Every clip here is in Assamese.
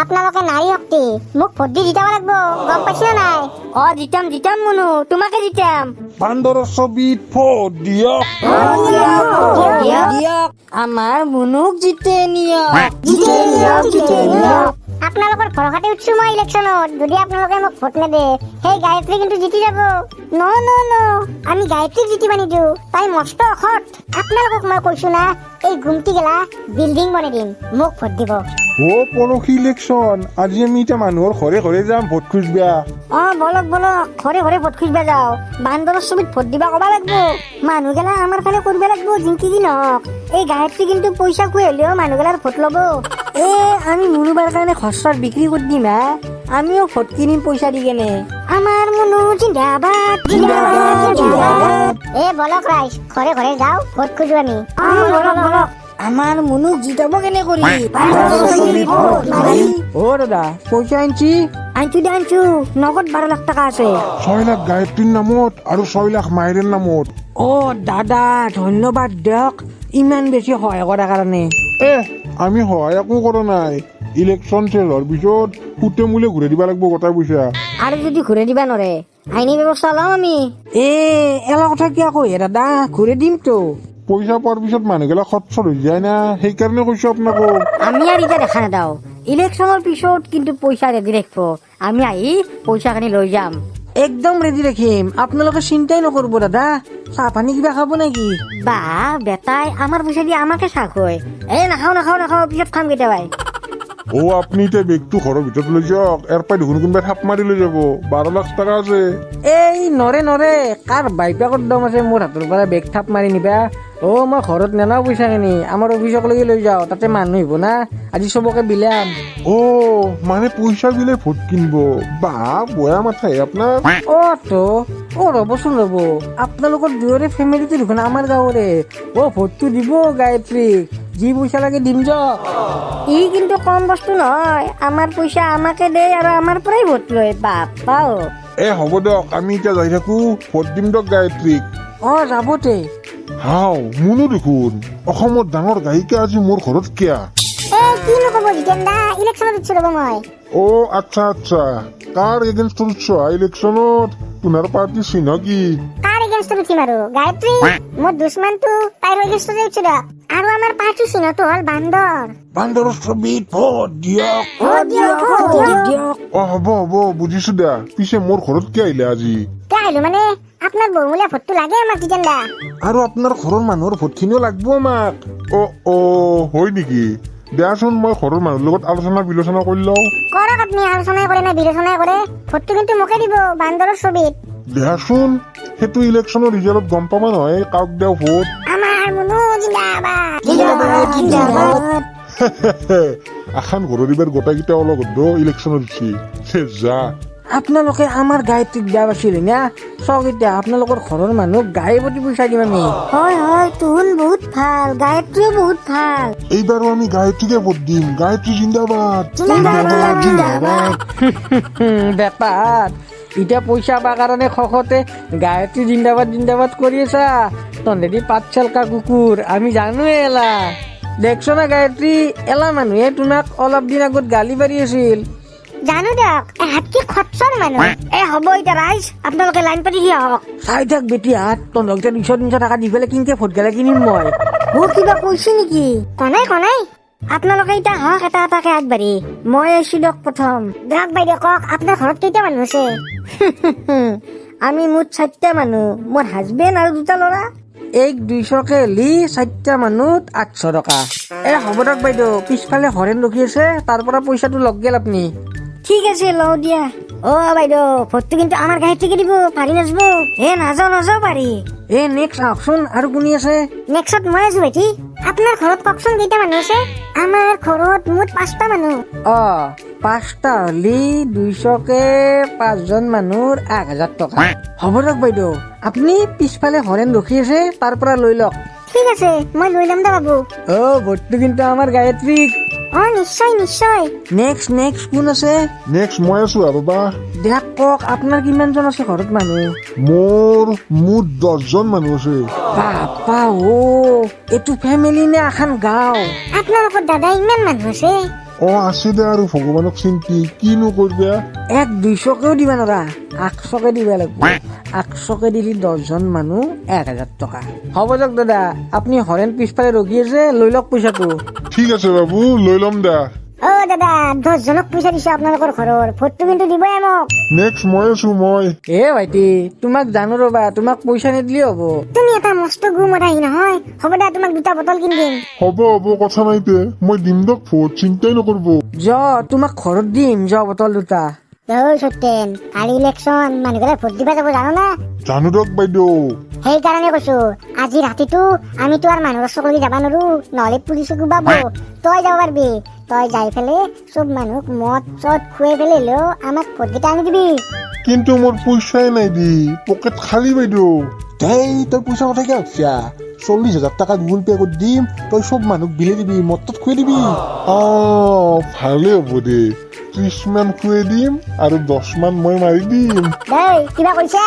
আপোনালোকে নাৰী শক্তি মোক ভোট দি জিতাব লাগিব, গম পাইছে নাই? জিতাম মুনু, তোমাকে জিতাম। বান্দৰৰ ছবিত ভোট দিয়ক। আমাৰ মুনুক জিতে নিয়ক। আপোনালোকৰ ভৰসাতে উঠছো মই ইলেকশ্যনত। যদি আপোনালোকে মোক ভোট নেদে সেই গায়ত্ৰী কিন্তু জিতি যাব। ন আমি গায়ত্ৰীক জিতিবা নিদিও, তাই মস্ত অসৎ। আপোনালোকক মই কৈছো না, এই গুমটি গেলা বিল্ডিং বনাই দিম, মোক ভোট দিব। পৰহি ইলেকশ্যন, আজি আমি এতিয়া মানুহৰ ঘৰে ঘৰে যাম ভোট খুজিবা। বলক ঘৰে ঘৰে ভোট খুজিবা যাও। বান্দৰৰ ছবিত ভোট দিবা কবা লাগব। মানুহ গেলা আমাৰ ফালে কৰিব লাগব, জিংকি কি নহওক। এই গায়ত্ৰী কিন্তু পইচা কুই হলেও মানুহ গেলাৰ ভোট লব। আমি মুনুবাৰ কাৰণে খৰচাৰ বিক্ৰী কৰি দিম হা। আমিও ভোট কিনিম পইচা দি কেনে। আমাৰ মুনু জিন্দাবাদ। বলক ৰাইজ, ঘৰে ঘৰে যাও, ভোট খুজো আমি। বলক আমাৰ মুনুক জিতাব কেনে কৰি। দাদা পইচা আনছি নগদ 12 লাখ টকা আছে। 6 লাখ গায়ত্ৰীৰ নামত আৰু 6 লাখ মায়েৰৰ নামত। দাদা ধন্যবাদ দিয়ক ইমান বেছি সহায় কৰাৰ কাৰণে। আমি সহায় একো কৰা নাই। ইলেকশ্যন শেষ হোৱাৰ পিছত সুতে মূলে ঘূৰাই দিব লাগিব গোটাই পইচা। আৰু যদি ঘূৰাই দিবা নৰে আইনী ব্যৱস্থা লম আমি। এলা কথা কিয় কয় দাদা, ঘূৰাই দিমতো। পইচা পোৱাৰ পিছত মানুহগিলা খৰচৰ হৈ যায় না, সেইকাৰণে কৈছো আপোনাকো। আমি আৰু এতিয়া দেখা নাযাও, ইলেকশ্যনৰ পিছত কিন্তু পইচা ৰেডি ৰাখিব। আমি আহি পইচা খিনি লৈ যাম, একদম ৰেডি ৰাখিম। আপোনালোকে চিন্তাই নকৰিব দাদা। চাহ পানী কিবা খাব নেকি? বেটাই আমাৰ পইচা দি আমাকে চাহ খুৱাই। নাখাও পিছত খাম কেতিয়াবাই। আপুনি এতিয়া বেগটো ঘৰৰ ভিতৰত লৈ যাওক, ইয়াৰ পৰা দেখোন কোনোবাই থাপ মাৰি লৈ যাব। 12 লাখ টকা আছে। নৰে কাৰ বাইপাকত দম আছে মোৰ হাতৰ পৰা বেগ থাপ মাৰি নিবা? মই ঘৰত নেনাও পইচা খিনি, আমাৰ অফিচকলৈকে লৈ যাওঁ, তাতে মানুহ আহিব না, আজি চবকে বিলাম। মানে পইচা বিলে ভোট কিনব? বয়া মাথাই আপোনাৰ। ৰ'বচোন ৰ'ব, আপোনালোকৰ দুয়োৰে ফেমিলিটো দেখোন আমাৰ গাঁৱৰে। ভোটটো দিব গায়ত্ৰীক, যি পইচা লাগে দিম যাওক। ই কিন্তু কম বস্তু নহয়, আমাৰ পইচা আমাকে দে আৰু আমাৰ পৰাই ভোট লয়। হ'ব দিয়ক, আমি এতিয়া যাই থাকো, ভোট দিম দিয়ক গায়ত্ৰীক। যাবতে মুনু দেখোন অসমত ডাঙৰ গায়িকা আজি মোৰ ঘৰত কিয়া? কিনো কব জিতেন দা, ইলেকশ্যনত উঠছো ৰ'ব মই। আচ্ছা কাৰ এগেইনষ্টত উঠছ ইলেকশ্যনত? তোমাৰ পাৰ্টি চিহ্ন কি? কাৰ এগেইনষ্টত উঠিম আৰু? গায়ত্ৰী মোৰ দুশ্মনটো তাইৰ এগেইনষ্টতে উঠছো দা। আৰু আমাৰ পাৰ্টি চিহ্নটো হ'ল বান্দৰৰ ছবিত ভোট দিয়ক। হ'ব বুজিছো দা। পিছে মোৰ ঘৰত কিয় আহিলে আজি? আহিলো মানে আপোনাৰ বহুমূলীয়া ভোটটো লাগে আমাক জিতেন দা। আৰু আপোনাৰ ঘৰৰ মানুহৰ ভোট খিনিও লাগব আমাক। হয় নেকি? দিয়াচোন মই ঘৰৰ মানুহৰ লগত আলোচনা বিলোচনা কৰি লওঁ। কৰক আপুনি, আলোচনাই কৰে নে বিলোচনাই কৰে, ভোটটো কিন্তু মোকে দিব বান্দৰৰ ছবিত। দিয়াচোন, সেইটো ইলেকশ্যনৰ ৰিজাল্টত গম পাবা নহয় কাক দিওঁ ভোট। আমাৰ মুনু জিন্দাবাদ। এখন ঘৰৰ দিবাৰ গোটাইকেইটা অলপ ইলেকশ্যনত উঠছি যা। আপোনালোকে আমাৰ গায়ত্ৰীক বেয়া পাইছিলে না? চাওক এতিয়া আপোনালোকৰ ঘৰৰ মানুহ গায়ে প্ৰতি পইচা দিম আমি। হয় তুন বহুত ভাল, গায়ত্ৰীও বহুত ভাল। এইবাৰো আমি গায়ত্ৰীকে ভোট দিম। গায়ত্ৰী জিন্দাবাদ। বেপাৰ এতিয়া পইচা পাৰ কাৰণে খতে গায়ত্ৰী জিন্দাবাদ কৰি আছা। তহঁতি পাঠশালকা কুকুৰ, আমি জানোৱে এলা। দেখছ না গায়ত্ৰী, এলা মানুহে তোমাক অলপ দিন আগত গালি পাৰি আছিল। জানো দিয়ক, এহাতকে খৰচৰ মানুহ। হ'ব এতিয়া ৰাইজ, আপোনালোকে লাইন পাতি দিয়া হওক। চাই থাক বেটি হাত, তহঁতক 200 টকা দি পেলাই কিনকে ভোট গেলা কিনিম মই। কিবা কৈছে নেকি? কনাই আপোনালোকে এতিয়া হওক এটা এটাকে আগবাঢ়ি। মই আহিছো দিয়ক প্ৰথম। দিয়ক বাইদেউ কওক, আপোনাৰ ঘৰত কেইটা মানুহ আছে? আমি মুঠ 4টা মানুহ, মোৰ হাজবেণ্ড আৰু 2টা ল'ৰা। 200কে হলি 4টা মানুহত 800 টকা। হ'ব দিয়ক বাইদেউ, পিছফালে হৰেণ ৰখি আছে, তাৰ পৰা পইচাটো লগ গেল আপুনি। ঠিক আছে লওঁ দিয়া। বাইদেউ, ভোটটো কিন্তু আমাৰ গায়ত্ৰীকে দিব, পাৰি নাযাব? নাযাও পাৰি। নেক্সট আহকচোন, আৰু কোনি আছে? নেক্সট মই আছো ভাইটি। আপোনাৰ ঘৰত কওকচোন কেইটা মানুহ আছে? আমাৰ ঘৰত মুঠ 5টা মানুহ। 5টা হলি 200কে 5জন মানুহৰ 1000 টকা। হ'ব দিয়ক বাইদেউ, আপুনি পিছফালে হৰেণ ৰখি আছে, তাৰ পৰা লৈ লওক। ঠিক আছে, মই লৈ ল'ম দে বাবু। ভোটটো কিন্তু আমাৰ গায়ত্ৰীক। নিশ্চয়। নেক্সট কোন আছে? নেক্সট মই আছো বাবা। দেখ কওক, আপোনাৰ কিমানজন আছে ঘৰত মানুহ? মোৰ মুঠ 10জন মানুহ আছে। বাপা এইটো ফেমিলি নে এখন গাঁও? আপোনালোকৰ দাদা ইমান মানুহ আছে? আছে দে আৰু ভগৱানক চিন্তি কিনো কৰিবা 100-200কেও দিবা নৰা 800কে দিবা লাগিব 800কে দিলি 10জন মানুহ 1000 টকা হ'ব দিয়ক দাদা আপুনি হৰেণ পিছফালে ৰখি আছে লৈ লওক পইচাটো ঠিক আছে বাবু লৈ ল'ম দা অ দাদা 10 জনক পইচা দিছো আপোনালোকৰ ঘৰৰ ভোটটো কিন্তু দিবই মোক নেক্সট মই আছো মই ভাইটি তোমাক জানো ৰবা তোমাক পইচা নিদিলে হ'ব তুমি এটা মস্ত গুমৰাহি নহয় হ'ব দা তোমাক 2টা বটল কিনি দিম হ'ব কথা নাই তে মই দিম দক ভোট চিন্তাই নকৰিব তোমাক ঘৰত দিম বটল 2টা সত্যেন কালি ইলেকশ্যন মানুহবিলাক ভোট দিবা যাব জানো না জানো দক বাইদেউ সেইকাৰণে কৈছো আজি ৰাতিটো আমিতো আৰু মানুহৰ চকলি যাব নোৱাৰো নহলে পুলিচে কোবাব তই যাব পাৰবি তই যাই ফেলে চব মানুহক মদ চদ খুৱাই ফেলে হলেও আমাক ভোটকেইটা আনি দিবি কিন্তু মোৰ পইচাই নাই দি পকেট খালী বাইদেউ তই পইচা কথা কিয় ভাবছা 40,000 টাকা গুগল পে কৰি দিম তই চব মানুহক বিলাই দিবি মদত খুৱাই দিবি ভালে হ'ব দে 30 মান খুৱাই দিম আৰু 10 মান মই মাৰি দিম দেই কিবা কৈছা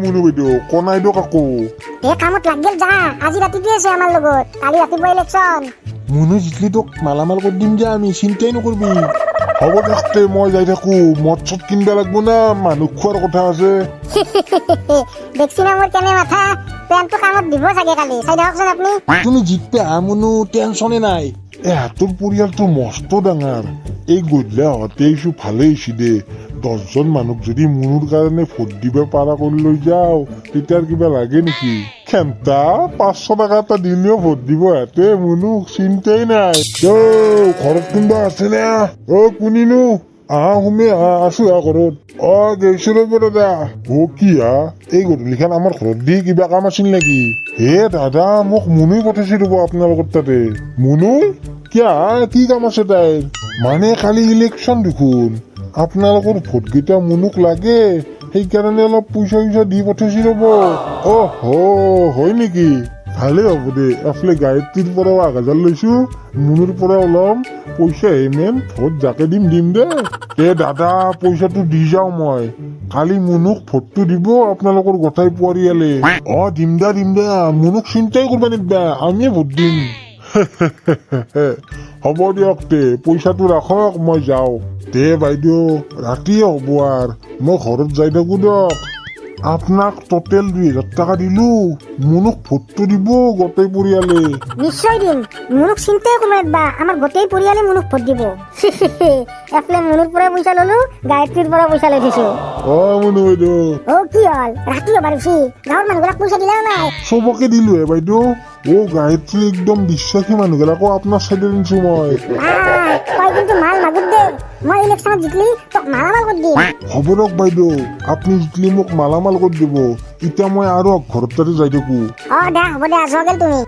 মুনু বাইদেউ কনাই দিয়ক আকৌ এই কামত লাগিল যা আজি ৰাতিটোৱে আছে আমাৰ লগত কালি ৰাতিপুৱা ইলেকশ্যন মুনু জিতলি তোক মালামাল কৰি দিম যে আমি চিন্তাই নকৰিবি হ'ব দেখতে মই যাই থাকো মদ চদ কিনবা লাগব না মানুহ খোৱাৰ কথা আছে দেখছি না মোৰ কেনে মাথা পেনটো কামত দিব চাগে কালি চাই দিয়কচোন আপুনি তুমি জিতবে মুনু টেনচনে নাই এহাতৰ পৰিয়ালটো মস্ত ডাঙৰ এই গধূলা হতে ইছু ভালে হৈছি দে 10জন মানুহক যদি মুনুৰ কাৰণে ভোট দিব পাৰা কৰি লৈ যাও তেতিয়া কিবা লাগে নেকি খেমটা 500 টকা এটা দিলেও ভোট দিব ইয়াতে মুনুক চিন্তাই নাই ঘৰত কোনোবা আছে না কোনিনো সোমে আছো ঘৰত গৈছো ৰব দাদা কি এই গধূলিখন আমাৰ ঘৰত দি কিবা কাম আছিল নেকি দাদা মোক মুনুই পঠাইছে ৰব আপোনালোকৰ তাতে মুনুই কিয়া কি কাম আছে তাইৰ মানে কালি ইলেকশ্যন দেখোন আপোনালোকৰ ভোটকেইটা মুনুক লাগে সেইকাৰণে অলপ পইচা দি পঠাইছি ৰব হয় নেকি ভালে হ'ব দে এফালে গায়ত্ৰীৰ পৰাও 1000 লৈছো মুনুৰ পৰা ওলাম পইচা মেন ভোট যাকে দিম দে দাদা পইচাটো দি যাওঁ মই কালি মুনুক ভোটটো দিব আপোনালোকৰ গোটাই পৰিয়ালে দিম দা মুনুক চিন্তাই কৰবা নিদিবা আমিয়ে ভোট দিম হ'ব দিয়ক তে পইচাটো ৰাখক মই যাওঁ দে বাইদেউ ৰাতিয়ে হ'ব আৰু মই ঘৰত যাই থাকো দিয়ক আপোনাক টোটেল 2000 টাকা দিলো মুনুক ভোটটো দিব গোটেই পৰিয়ালে নিশ্চয় দিম মুনুক চিন্তাই কৰিব নিদিবা আমাৰ গোটেই পৰিয়ালে মুনুক ভোট দিব এফালে মুনুৰ পৰা পইচা ললো গায়ত্ৰীৰ পৰা পইচা লৈ থৈছো মুনু বাইদেউ কি হল ৰাতি হ'ব পাৰছি গাঁৱৰ মানুহবিলাক পইচা দিলে নাই চবকে দিলো বাইদেউ গায়ত্ৰী একদম বিশ্বাসী মানুহবিলাকো আপোনাৰ চাইডে দিছো মই তই কিন্তু মাল মাগুৰ দে মই ইলেকশ্যনত জিতলি তোক মালামাল কৰি দিম হ'ব দিয়ক বাইদেউ আপুনি জিতলি মোক মালামাল কৰি দিব এতিয়া মই আৰু ঘৰত তাতে যাই থাকো দে হ'ব দে আজ গেল তুমি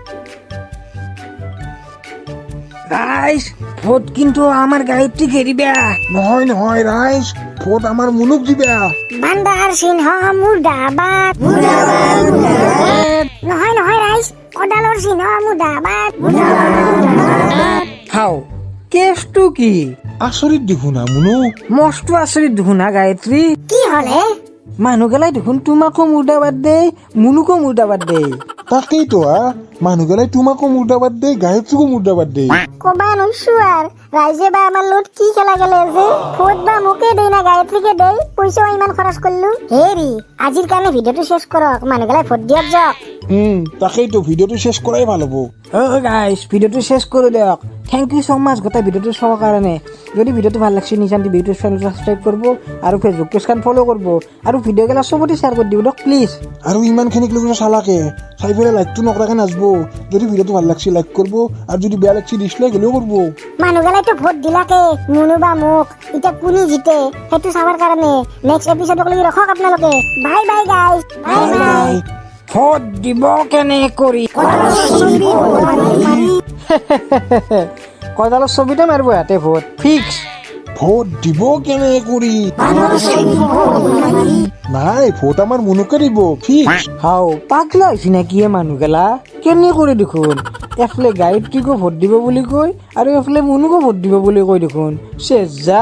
ৰাইজ ভোট কিন্তু আমাৰ গায়ত্ৰীক এৰিবা নহয় ৰাইজ ভোট আমাৰ মুনুক দিবা বান্দাৰ সিংহ মুৰ্দাবাদ নহয় ৰাইজ কদালৰ সিংহ মুৰ্দাবাদ কেছটো কি আচৰিত দেখোন মুনু মস্ত আচৰিত দেখোন গায়ত্ৰী কি হলে মানুহগেলাই দেখোন তোমাকো মুৰ্দাবাদ দে মুনুকো মুৰ্দাবাদ দে তাকেইতো মানুহগেলাই তোমাকো মুৰ্দাবাদ দে গায়ত্ৰীকো মুৰ্দাবাদ দে কবা নৈছো আৰু ৰাইজে বা আমাৰ লগত কি খেলা খেলে যে ভোট বা মোকে দেই না গায়ত্ৰীকে দেই পইচাও ইমান খৰচ কৰিলো হেৰি আজিৰ কাৰণে ভিডিঅ'টো শেষ কৰক মানুহগেলাই ভোট দিয়ক যাওক তাকেইতো ভিডিঅ'টো শেষ কৰাই ভাল হ'ব গাইজ ভিডিঅ'টো শেষ কৰি দিয়ক থেংক ইউ ছ' মাছ গোটেই ভিডিঅ'টো চোৱাৰ কাৰণে যদি ভিডিঅ'টো ভাল লাগছে নিজান ইউটিউব চেনেলটো ছাবস্ক্ৰাইব কৰিব আৰু ফেচবুক পেজখন ফ'ল' কৰিব আৰু ভিডিঅ'গেলা চবতে শ্বেয়াৰ কৰি দিব দিয়ক প্লিজ আৰু ইমানখিনিক লৈ চালাকে চাই পেলাই লাইকটো নকৰাকে নাযাব যদি ভিডিঅ'টো ভাল লাগছে লাইক কৰিব আৰু যদি বেয়া লাগছে ডিছলাইক হ'লেও কৰিব মানুহগেলাইতো ভোট দিলাকে মুনু বা মোক এতিয়া কোনে জিতে সেইটো চাবৰ কাৰণে নেক্সট এপিছডক লৈ ৰখক আপোনালোকে bye bye guys bye vote দিব কেনে কৰি কদালৰ ছবিতে মাৰিব ইয়াতে ভোট ফিক্স ভোট দিব কেনে কৰি নাই ভোট আমাৰ মুনুকে দিব ফিক্স পাগলা হৈছে নেকি মানুহগেলা কেনে কৰি দেখোন এফালে গায়ত্ৰীকো ভোট দিব বুলি কয় আৰু এফালে মুনুকো ভোট দিব বুলি কয় দেখোন চেজ যা